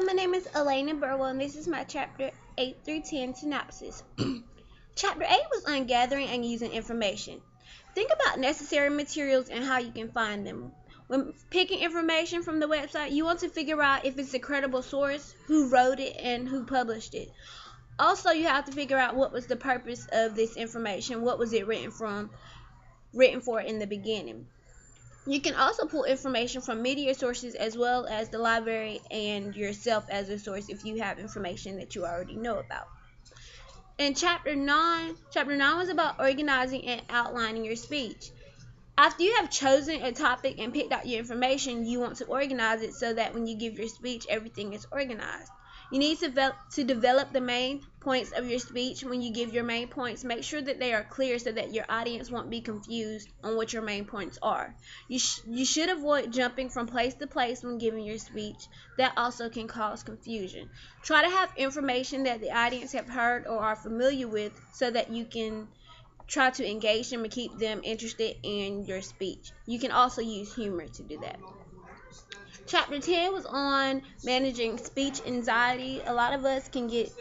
my name is Elena Burwell, and this is my chapter 8 through 10 synopsis. Chapter 8 was on gathering and using information. Think about necessary materials and how you can find them. When picking information from the website, you want to figure out if it's a credible source, who wrote it, and who published it. Also, you have to figure out what was the purpose of this information, what was it written for in the beginning. You can also pull information from media sources as well as the library and yourself as a source if you have information that you already know about. In chapter 9 was about organizing and outlining your speech. After you have chosen a topic and picked out your information, you want to organize it so that when you give your speech, everything is organized. You need to develop the main points of your speech. When you give your main points, make sure that they are clear so that your audience won't be confused on what your main points are. You should avoid jumping from place to place when giving your speech. That also can cause confusion. Try to have information that the audience have heard or are familiar with so that you can try to engage them and keep them interested in your speech. You can also use humor to do that. Chapter 10 was on managing speech anxiety. A lot of us can get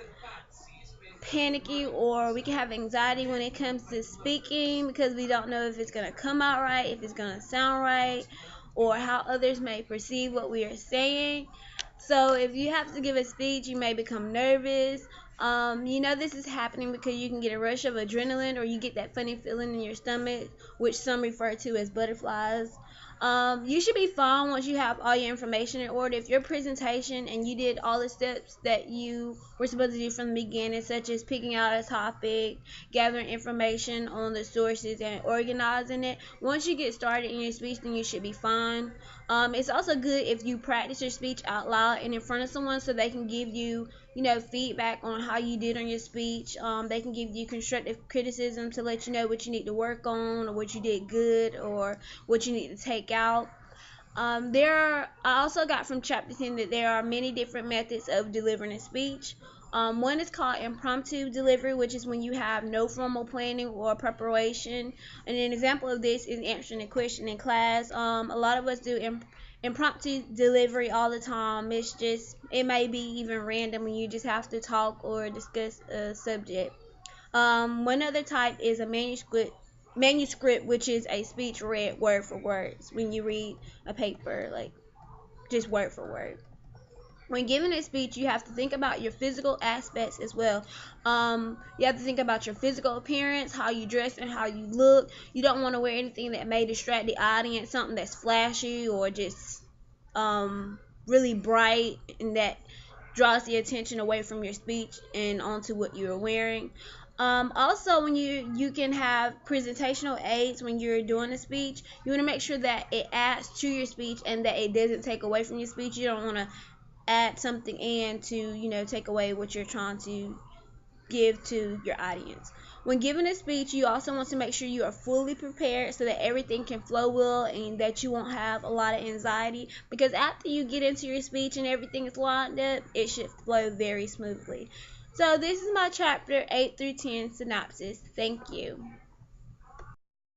panicky or we can have anxiety when it comes to speaking because we don't know if it's going to come out right, if it's going to sound right, or how others may perceive what we are saying. So if you have to give a speech, you may become nervous. This is happening because you can get a rush of adrenaline or you get that funny feeling in your stomach, which some refer to as butterflies. You should be fine once you have all your information in order. If your presentation and you did all the steps that you were supposed to do from the beginning, such as picking out a topic, gathering information on the sources, and organizing it, once you get started in your speech, then you should be fine. It's also good if you practice your speech out loud and in front of someone so they can give you feedback on how you did on your speech. They can give you constructive criticism to let you know what you need to work on or what you did good or what you need to take out. I also got from chapter 10 that there are many different methods of delivering a speech. One is called impromptu delivery, which is when you have no formal planning or preparation. And an example of this is answering a question in class. A lot of us do impromptu delivery all the time. It may be even random when you just have to talk or discuss a subject. One other type is a manuscript, which is a speech read word for word. When you read a paper, like just word for word. When giving a speech, you have to think about your physical aspects as well. You have to think about your physical appearance, how you dress and how you look. You don't want to wear anything that may distract the audience, something that's flashy or just really bright and that draws the attention away from your speech and onto what you're wearing. Also, when you can have presentational aids when you're doing a speech, you want to make sure that it adds to your speech and that it doesn't take away from your speech. You don't want to add something in to take away what you're trying to give to your audience. When giving a speech, you also want to make sure you are fully prepared so that everything can flow well and that you won't have a lot of anxiety, because after you get into your speech and everything is lined up, it should flow very smoothly. So this is my chapter 8 through 10 synopsis. Thank you.